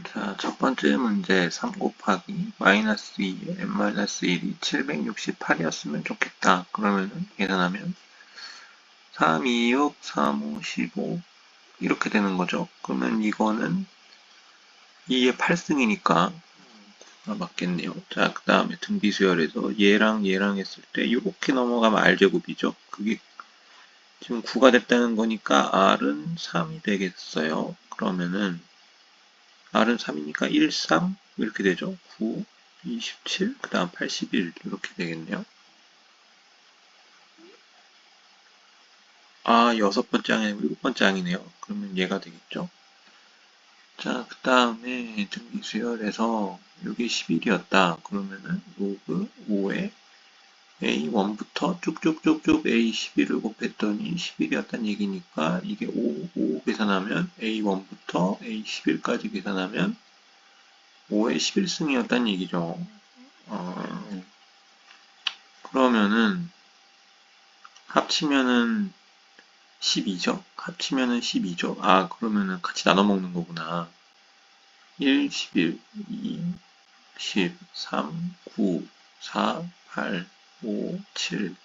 자, 첫 번째 문제 3 곱하기 마이너스 2에 n-1이 768이었으면 좋겠다. 그러면은 계산하면 3, 2, 6, 3, 5, 15 이렇게 되는 거죠. 그러면 이거는 2의 8승이니까 맞겠네요. 자, 그 다음에 등비수열에서 얘랑 얘랑 했을 때 이렇게 넘어가면 R제곱이죠. 그게 지금 9가 됐다는 거니까 R은 3이 되겠어요. 그러면은 R은 3이니까 1, 3 이렇게 되죠. 9, 27, 그 다음 81 이렇게 되겠네요. 아, 여섯 번째 항이 아니고 일곱 번째 항이네요. 그러면 얘가 되겠죠. 자, 그 다음에 등비수열에서 이게 11이었다. 그러면은 로그 5에 A1부터 쭉쭉쭉쭉 A11을 곱했더니 11이었다는 얘기니까 이게 5 계산하면 A1부터 A11까지 계산하면 5의 11승이었다는 얘기죠. 그러면은 합치면은 12죠? 합치면은 12죠? 아, 그러면은 같이 나눠 먹는 거구나. 1, 11, 2, 10, 3, 9, 4, 8, 5, 7,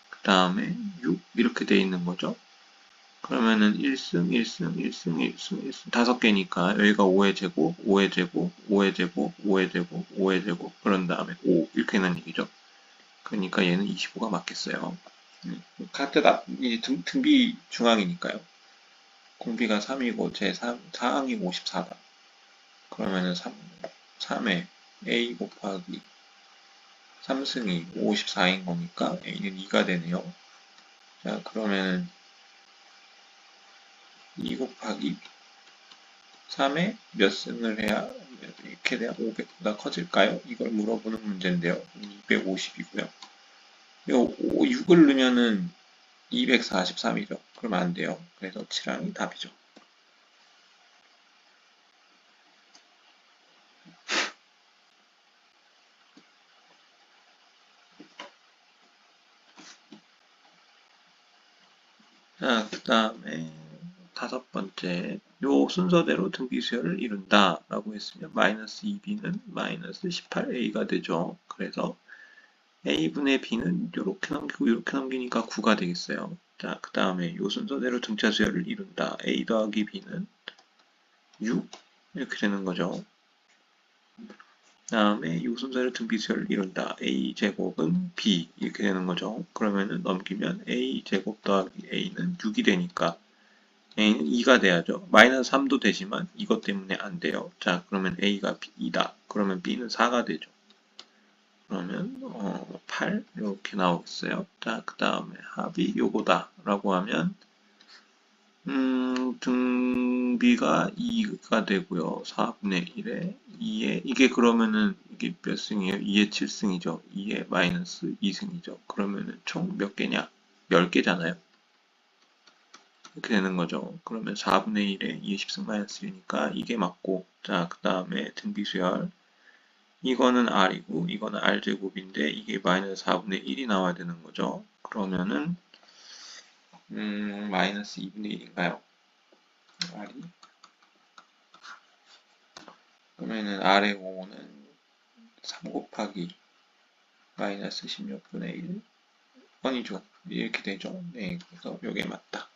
그 다음에 6 이렇게 돼 있는 거죠. 그러면은 1승, 1승, 1승, 1승, 1승 다섯 개니까 여기가 5의 제곱, 5의 제곱, 5의 제곱, 5의 제곱, 5의 제곱 그런 다음에 5 이렇게 되는 얘기죠. 그러니까 얘는 25가 맞겠어요. 카트 등비 중앙이니까요. 공비가 3이고 제 4항이 54다. 그러면은 3에 A 곱하기 3승이 54인 거니까 A는 2가 되네요. 자, 그러면은 2 곱하기 3에 몇 승을 해야 이렇게 돼야 500보다 커질까요? 이걸 물어보는 문제인데요. 250이고요. 이거 6을 넣으면은 243이죠. 그러면 안 돼요. 그래서 7항이 답이죠. 자, 그 다음에 다섯 번째, 요 순서대로 등비수열을 이룬다 라고 했으면 마이너스 2b는 마이너스 18a가 되죠. 그래서 a분의 b는 이렇게 넘기고 이렇게 넘기니까 9가 되겠어요. 자, 그 다음에 요 순서대로 등차수열을 이룬다. a 더하기 b는 6 이렇게 되는 거죠. 그 다음에 요 순서대로 등비수열을 이룬다. a제곱은 b 이렇게 되는 거죠. 그러면은 넘기면 a제곱 더하기 a는 6이 되니까 a는 2가 돼야죠. 마이너스 3도 되지만 이것 때문에 안 돼요. 자, 그러면 a가 2다. 그러면 b는 4가 되죠. 그러면 8 이렇게 나오겠어요. 자, 그 다음에 합이 요거다 라고 하면 등비가 2가 되고요. 4분의 1에 2에 이게 그러면은 이게 몇 승이에요? 2에 7승이죠. 2에 마이너스 2승이죠. 그러면은 총 몇 개냐? 10개잖아요. 이렇게 되는 거죠. 그러면 4분의 1에 2의 10승 마이너스 1이니까 이게 맞고, 자, 그 다음에 등비수열. 이거는 R이고, 이거는 R제곱인데, 이게 마이너스 4분의 1이 나와야 되는 거죠. 그러면은, 마이너스 2분의 1인가요? R이. 그러면은 R의 5는 3 곱하기 마이너스 16분의 1. 아니죠. 이렇게 되죠. 네, 그래서 이게 맞다.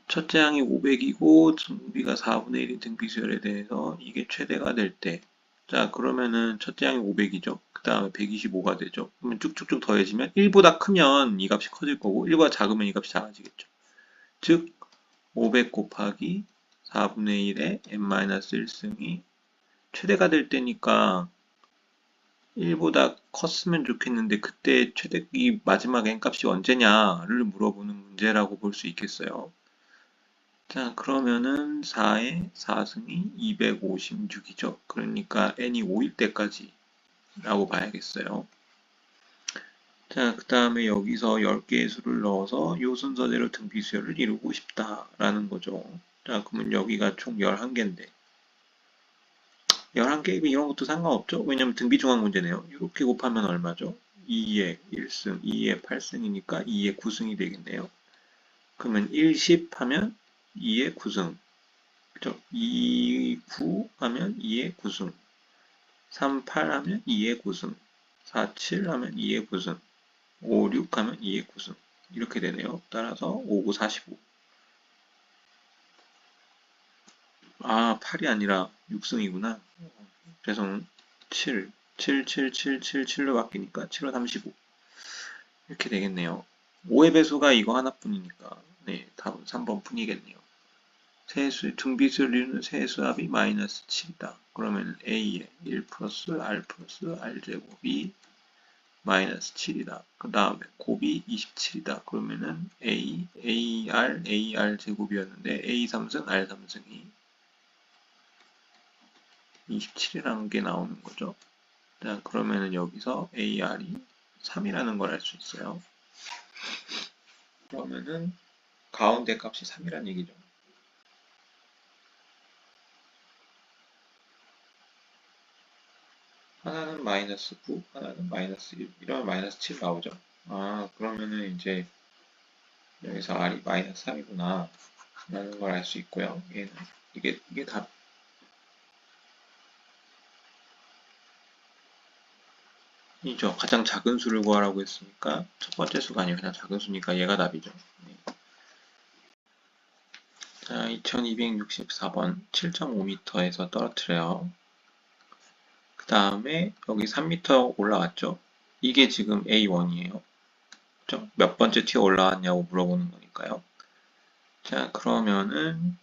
첫째 항이 500이고 등비가 4분의 1인 등비수열에 대해서 이게 최대가 될 때, 자, 그러면은 첫째 항이 500이죠. 그 다음에 125가 되죠. 그러면 쭉쭉쭉 더해지면 1보다 크면 이 값이 커질 거고 1보다 작으면 이 값이 작아지겠죠. 즉 500 곱하기 4분의 1의 n-1승이 최대가 될 때니까 1보다 컸으면 좋겠는데 그때 최대 이 마지막 n값이 언제냐를 물어보는 문제라고 볼 수 있겠어요. 자, 그러면은 4에 4승이 256이죠. 그러니까 n이 5일 때까지 라고 봐야겠어요. 자, 그 다음에 여기서 10개의 수를 넣어서 요 순서대로 등비수열을 이루고 싶다라는 거죠. 자, 그러면 여기가 총 11개인데 11개이면 이런 것도 상관없죠. 왜냐면 등비중앙 문제네요. 이렇게 곱하면 얼마죠? 2에 1승, 2에 8승이니까 2에 9승이 되겠네요. 그러면 1, 10 하면 2에 9승 그죠? 2, 9 하면 2의 구승, 3, 8 하면 2의 구승, 4, 7 하면 2의 구승, 5, 6 하면 2의 구승. 이렇게 되네요. 따라서 5, 9, 45. 아, 8이 아니라 6승이구나. 그래서 7, 7, 7, 7, 7, 7로 바뀌니까 7로 35. 이렇게 되겠네요. 5의 배수가 이거 하나뿐이니까 네, 답은 3번 뿐이겠네요. 세수, 등비수리는 세수합이 마이너스 7이다. 그러면 A에 1 플러스 R 플러스 R 제곱이 마이너스 7이다. 그 다음에 곱이 27이다. 그러면은 A, AR 제곱이었는데 A 3승, R 3승이 27이라는 게 나오는 거죠. 자, 그러면은 여기서 AR이 3이라는 걸 알 수 있어요. 그러면은 가운데 값이 3이라는 얘기죠. 하나는 마이너스 9, 하나는 마이너스 1. 이러면 마이너스 7 나오죠. 아, 그러면은 이제 여기서 R이 마이너스 3이구나. 라는 걸 알 수 있고요. 얘는, 이게 답. 이죠. 가장 작은 수를 구하라고 했으니까 첫 번째 수가 아니고 그냥 작은 수니까 얘가 답이죠. 네. 자, 2264번 7.5m에서 떨어뜨려요. 그 다음에 여기 3m 올라왔죠. 이게 지금 A1이에요. 그죠? 몇 번째 티어 올라왔냐고 물어보는 거니까요. 자, 그러면은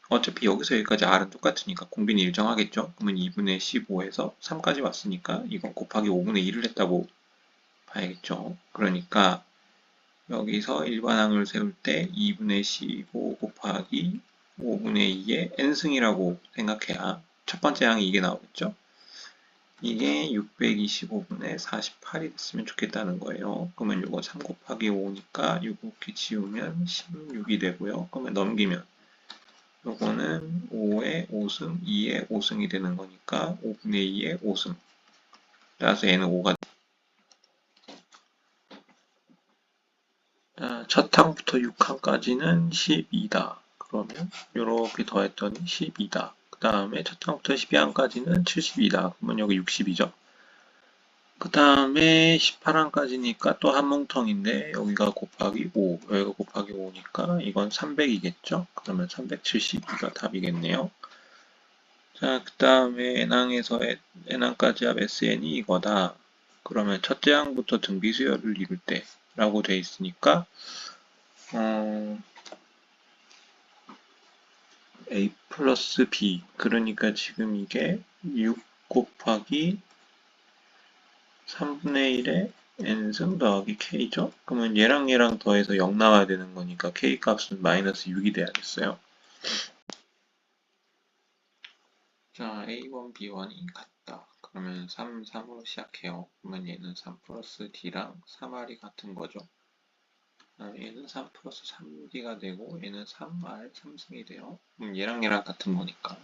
어차피 여기서 여기까지 R은 똑같으니까 공비는 일정하겠죠? 그러면 2분의 15에서 3까지 왔으니까 이건 곱하기 5분의 1을 했다고 봐야겠죠? 그러니까 여기서 일반항을 세울 때 2분의 15 곱하기 5분의 2의 n승이라고 생각해야 첫 번째 항이 이게 나오겠죠? 이게 625분의 48이 됐으면 좋겠다는 거예요. 그러면 이거 3 곱하기 5니까 6 곱기 지우면 16이 되고요. 그러면 넘기면 요거는 5의 5승, 2의 5승이 되는 거니까 5분의 2의 5승. 따라서 얘는 5가 첫 항부터 6항까지는 12다. 그러면 이렇게 더했더니 12다. 그 다음에 첫 항부터 12항까지는 72다. 그러면 여기 60이죠. 그 다음에 18항까지니까 또 한 뭉텅인데 여기가 곱하기 5, 여기가 곱하기 5니까 이건 300이겠죠? 그러면 372가 답이겠네요. 자, 그 다음에 n항에서 n항까지 합 sn이 이거다. 그러면 첫째 항부터 등비수열을 이룰 때 라고 돼 있으니까 a 플러스 b 그러니까 지금 이게 6 곱하기 3분의 1의 n승 더하기 k죠? 그러면 얘랑 더해서 0 나와야 되는 거니까 k 값은 마이너스 6이 돼야겠어요. 자, a1, b1이 같다. 그러면 3, 3으로 시작해요. 그러면 얘는 3 플러스 d랑 3r이 같은 거죠. 얘는 3 플러스 3d가 되고 얘는 3r 3승이 돼요. 그럼 얘랑 같은 거니까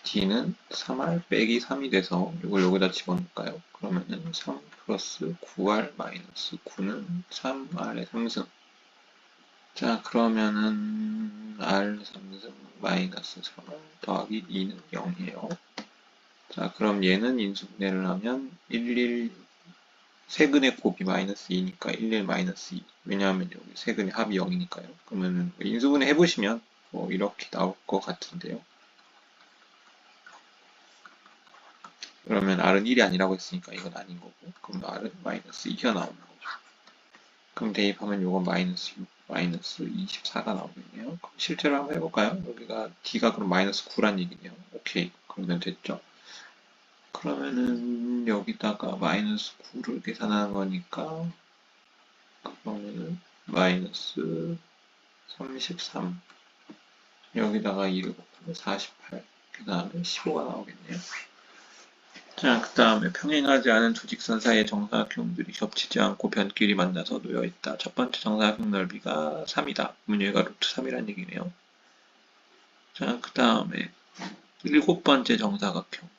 d는 3r 빼기 3이 돼서 이걸 여기다 집어넣을까요? 그러면은 3 플러스 9r 마이너스 9는 3r의 3승. 자, 그러면은 r 3승 마이너스 3r 더하기 2는 0이에요. 자, 그럼 얘는 인수분해를 하면 11 세근의 곱이 마이너스 2니까 11 마이너스 2. 왜냐하면 여기 세근의 합이 0이니까요. 그러면은 인수분해 해보시면 뭐 이렇게 나올 것 같은데요. 그러면 R은 1이 아니라고 했으니까 이건 아닌 거고, 그럼 R은 마이너스 2가 나오는 거죠. 그럼 대입하면 이건 마이너스 6, 마이너스 24가 나오겠네요. 그럼 실제로 한번 해볼까요? 여기가 D가 그럼 마이너스 9란 얘기네요. 오케이. 그러면 됐죠. 그러면은 여기다가 마이너스 9를 계산하는 거니까 그러면은 마이너스 33 여기다가 2를 곱하면 48 그 다음에 15가 나오겠네요. 자, 그 다음에 평행하지 않은 두 직선 사이의 정사각형들이 겹치지 않고 변끼리 만나서 놓여있다. 첫 번째 정사각형 넓이가 3이다. 그러면 여기가 루트 3이라는 얘기네요. 자, 그 다음에 일곱 번째 정사각형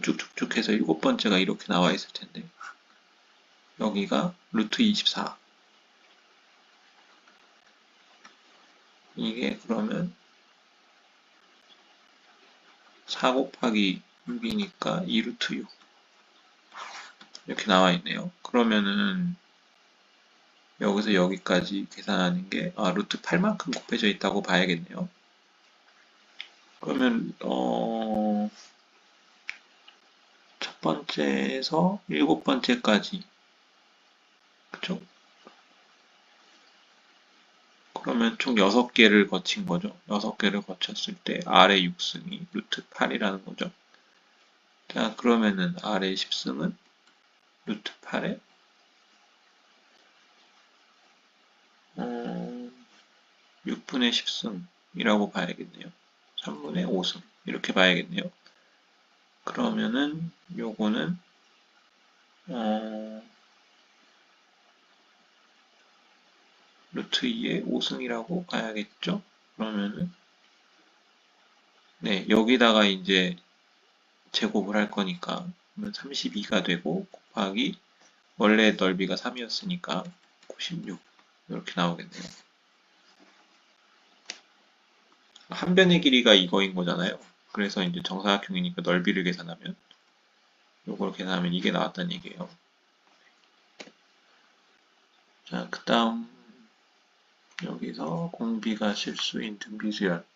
쭉쭉쭉 해서 일곱 번째가 이렇게 나와 있을 텐데 여기가 루트 24 이게 그러면 4 곱하기 6이니까 2 루트 6 이렇게 나와 있네요. 그러면은 여기서 여기까지 계산하는 게 루트 8만큼 곱해져 있다고 봐야겠네요. 그러면 첫 번째에서 일곱 번째까지, 그쵸? 그러면 총 6개를 거친 거죠. 6개를 거쳤을 때 R의 6승이 루트 8이라는 거죠. 자, 그러면은 R의 10승은 루트 8에 6분의 10승이라고 봐야겠네요. 3분의 5승 이렇게 봐야겠네요. 그러면은 요거는 루트 2의 5승이라고 봐야겠죠? 그러면은 네, 여기다가 이제 제곱을 할 거니까 32가 되고 곱하기 원래 넓이가 3이었으니까 96 이렇게 나오겠네요. 한 변의 길이가 이거인 거잖아요. 그래서 이제 정사각형이니까 넓이를 계산하면 요걸 계산하면 이게 나왔다는 얘기예요. 자, 그 다음 여기서 공비가 실수인 등비수열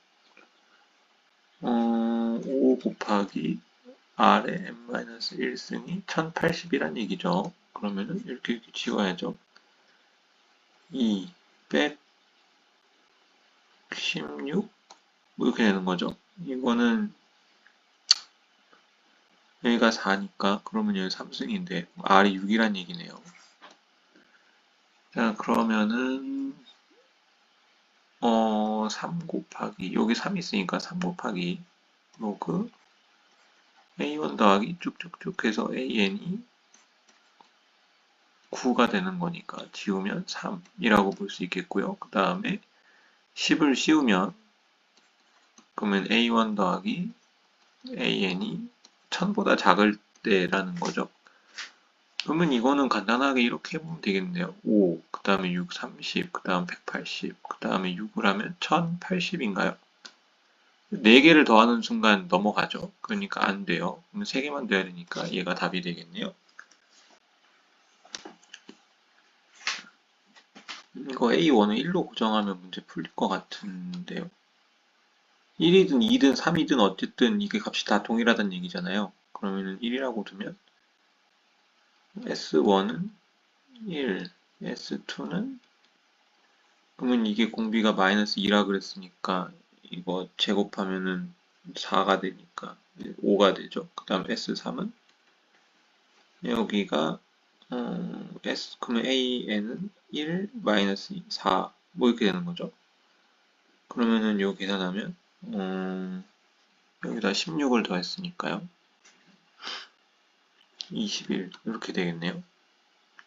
5 곱하기 R의 n-1승이 1080이란 얘기죠. 그러면은 이렇게 지워야죠. 216 뭐 이렇게 되는 거죠. 이거는 여기가 4니까 그러면 여기 3승인데 R이 6이란 얘기네요. 자, 그러면은 3 곱하기 여기 3 있으니까 3 곱하기 로그 A1 더하기 쭉쭉쭉 해서 AN이 9가 되는 거니까 지우면 3이라고 볼 수 있겠고요. 그 다음에 10을 씌우면 그러면 A1 더하기 AN이 1000보다 작을 때라는 거죠. 그러면 이거는 간단하게 이렇게 해보면 되겠네요. 5, 그 다음에 6, 30, 그 다음 180, 그 다음에 6을 하면 1080인가요? 4개를 더하는 순간 넘어가죠. 그러니까 안 돼요. 그러면 3개만 돼야 되니까 얘가 답이 되겠네요. 이거 A1은 1로 고정하면 문제 풀릴 것 같은데요. 1이든 2든 3이든 어쨌든 이게 값이 다 동일하다는 얘기잖아요. 그러면은 1이라고 두면 S1은 1, S2는 그러면 이게 공비가 마이너스 2라 그랬으니까 이거 제곱하면은 4가 되니까 5가 되죠. 그 다음 S3은 여기가 그러면 AN은 1 마이너스 4 뭐 이렇게 되는 거죠. 그러면은 요 계산하면 여기다 16을 더했으니까요. 21 이렇게 되겠네요.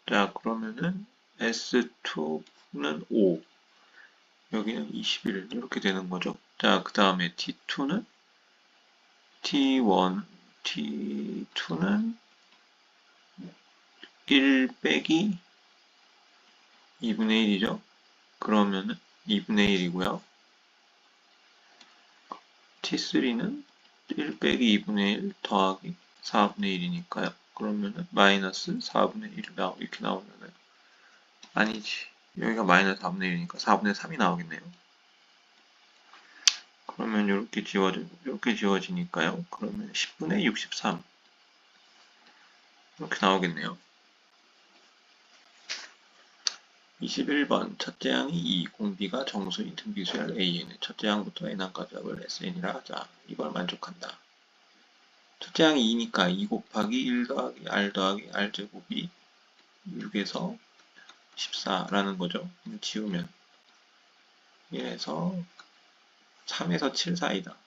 자, 그러면은 S2는 5 여기는 21 이렇게 되는 거죠. 자, 그 다음에 T2는 T1, T2는 1 빼기 2분의 1이죠. 그러면은 2분의 1이고요. T3는 1 빼기 2분의 1 더하기 4분의 1이니까요. 그러면은 마이너스 4분의 1 이렇게 나오면은 아니지. 여기가 마이너스 4분의 1이니까 4분의 3이 나오겠네요. 그러면 이렇게 지워지니까요. 그러면 10분의 63 이렇게 나오겠네요. 21번 첫째 항이 2, 공비가 정수인 등비수열 AN의 첫째 항부터 n항까지 합을 SN이라 하자. 이걸 만족한다. 첫째 항이 2니까 2 곱하기 1 더하기 R 더하기 R제곱이 6에서 14라는 거죠. 지우면 1에서 3에서 7 사이다.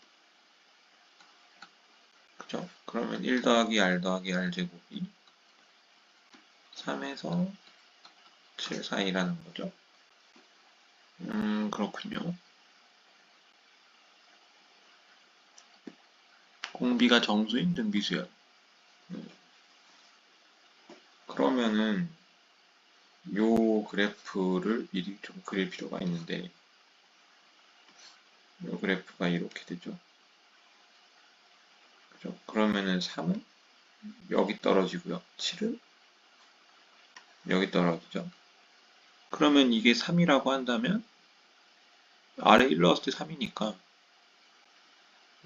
그죠? 그러면 1 더하기 R 더하기 R제곱이 3에서 7 사이라는 거죠. 그렇군요. 공비가 정수인 등비수열. 그러면은 요 그래프를 미리 좀 그릴 필요가 있는데 요 그래프가 이렇게 되죠. 그죠? 그러면은 3은 여기 떨어지고요. 7은 여기 떨어지죠. 그러면 이게 3이라고 한다면 아래 1 넣었을 때 3이니까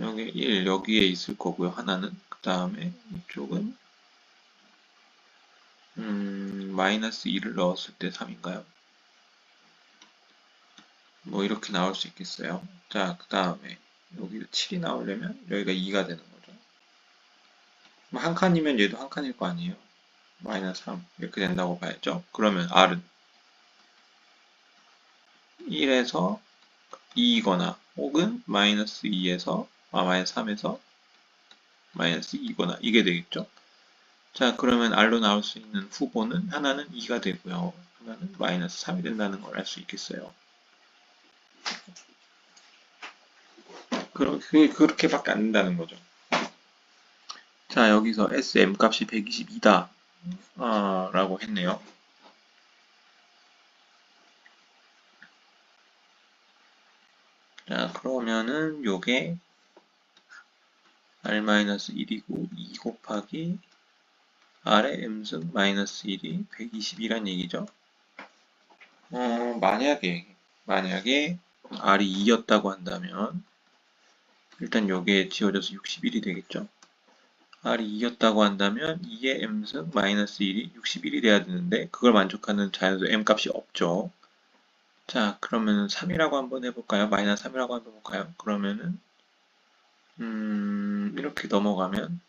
여기 1 여기에 있을 거고요. 하나는 그 다음에 이쪽은 마이너스 2를 넣었을 때 3인가요? 뭐 이렇게 나올 수 있겠어요. 자, 그 다음에 여기 7이 나오려면 여기가 2가 되는 거죠. 한 칸이면 얘도 한 칸일 거 아니에요. 마이너스 3 이렇게 된다고 봐야죠. 그러면 R은 1에서 2이거나 혹은 마이너스 2에서 마이너스 3에서 마이너스 2거나 이게 되겠죠. 자, 그러면 R로 나올 수 있는 후보는 하나는 2가 되고요. 하나는 마이너스 3이 된다는 걸 알 수 있겠어요. 그렇게밖에 안 된다는 거죠. 자, 여기서 SM 값이 122다 라고 했네요. 자, 그러면은 요게 R-1이고 2 곱하기 R의 M승 마이너스 1이 122란 얘기죠. 만약에 R이 2였다고 한다면 일단 여기에 지워져서 61이 되겠죠. R이 2였다고 한다면 2의 M승 마이너스 1이 61이 돼야 되는데 그걸 만족하는 자연수 M값이 없죠. 자, 그러면 3이라고 한번 해볼까요? 마이너스 3이라고 한번 해볼까요? 그러면은 이렇게 넘어가면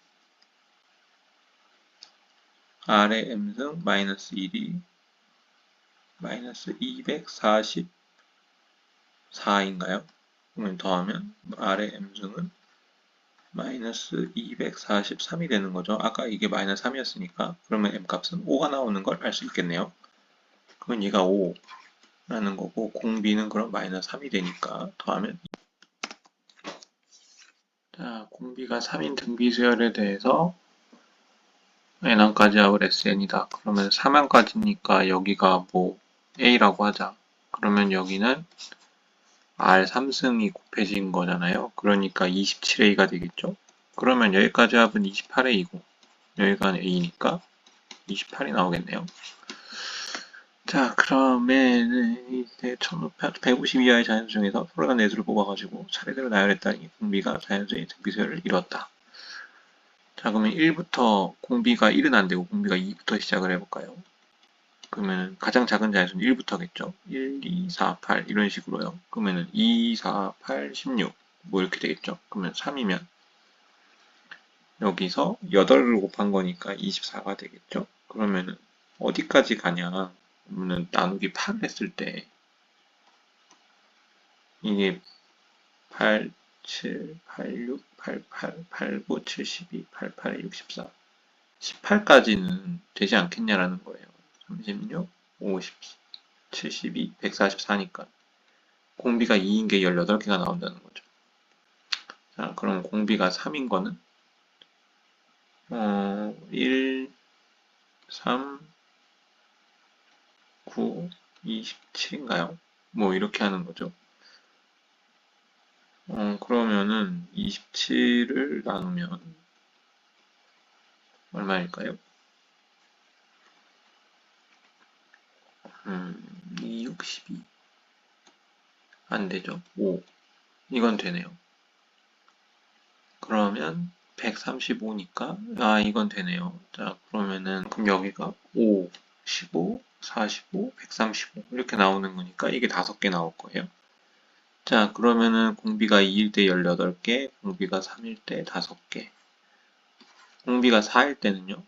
R의 M승 마이너스 1이 마이너스 244인가요? 그러면 더하면 R의 M승은 마이너스 243이 되는 거죠. 아까 이게 마이너스 3이었으니까 그러면 M값은 5가 나오는 걸 알 수 있겠네요. 그럼 얘가 5라는 거고 공비는 그럼 마이너스 3이 되니까 더하면 자, 공비가 3인 등비수열에 대해서 n항까지 합을 sn이다. 그러면 3항까지니까 여기가 뭐 a라고 하자. 그러면 여기는 r 3승이 곱해진 거잖아요. 그러니까 27a가 되겠죠. 그러면 여기까지 합은 28a이고 여기가 a니까 28이 나오겠네요. 자, 그러면 이제 150 이하의 자연수 중에서 서로가 내수를 뽑아가지고 차례대로 나열했다니 공비가 자연수의 등비수열을 이뤘다. 자, 그러면 1부터 공비가 1은 안 되고 공비가 2부터 시작을 해볼까요? 그러면 가장 작은 자연수는 1부터겠죠. 1, 2, 4, 8 이런 식으로요. 그러면은 2, 4, 8, 16 뭐 이렇게 되겠죠. 그러면 3이면 여기서 8을 곱한 거니까 24가 되겠죠. 그러면은 어디까지 가냐? 그러면은 나누기 8 했을 때 이게 8, 7, 8, 6, 8, 8, 8, 9, 72, 8, 8에 64 18까지는 되지 않겠냐라는 거예요. 36, 50, 72, 144니까 공비가 2인 게 18개가 나온다는 거죠. 자, 그럼 공비가 3인 거는 1, 3, 9, 27인가요? 뭐 이렇게 하는 거죠. 그러면은 27을 나누면 얼마일까요? 2, 62. 안 되죠. 5. 이건 되네요. 그러면 135니까 이건 되네요. 자, 그러면은 그럼 여기가 5, 15, 45, 135 이렇게 나오는 거니까 이게 5개 나올 거예요. 자, 그러면은 공비가 2일 때 18개, 공비가 3일 때 5개. 공비가 4일 때는요?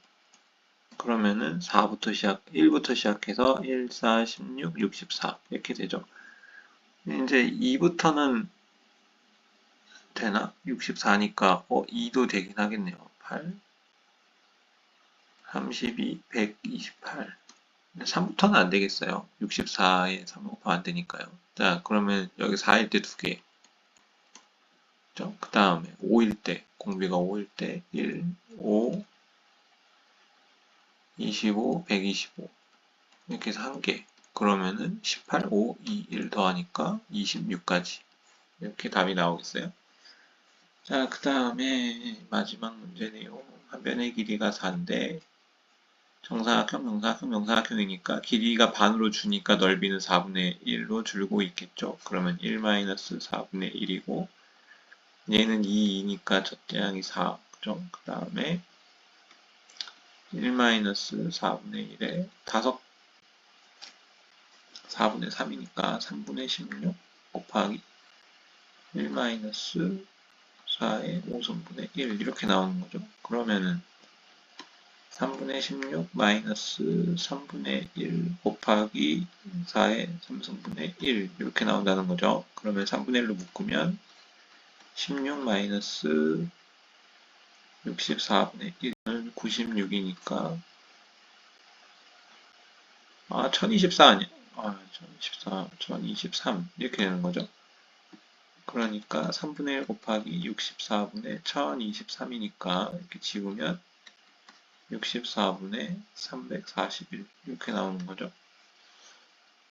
그러면은 1부터 시작해서 1, 4, 16, 64 이렇게 되죠. 이제 2부터는 되나? 64니까 2도 되긴 하겠네요. 8, 32, 128. 3부터는 안 되겠어요. 64에 3 곱하면 안 되니까요. 자, 그러면 여기 4일 때 2개. 그 다음에 5일 때, 공비가 5일 때 1, 5, 25, 125. 이렇게 해서 1개. 그러면은 18, 5, 2, 1 더하니까 26까지. 이렇게 답이 나오겠어요. 자, 그 다음에 마지막 문제네요. 한 변의 길이가 4인데 정사각형, 명사각형, 명사각형이니까 길이가 반으로 주니까 넓이는 4분의 1로 줄고 있겠죠. 그러면 1-4분의 1이고 얘는 2니까 첫째 항이 4, 그죠? 그 다음에 1-4분의 1에 4분의 3이니까 3분의 16 곱하기 1-4의 5선분의 1 이렇게 나오는 거죠. 그러면은 3분의 16 마이너스 3분의 1 곱하기 4의 3승분의 1 이렇게 나온다는 거죠. 그러면 3분의 1로 묶으면 16 마이너스 64분의 1은 96이니까 1024 아니야? 1023 이렇게 되는 거죠. 그러니까 3분의 1 곱하기 64분의 1023이니까 이렇게 지우면 64분의 341 이렇게 나오는 거죠.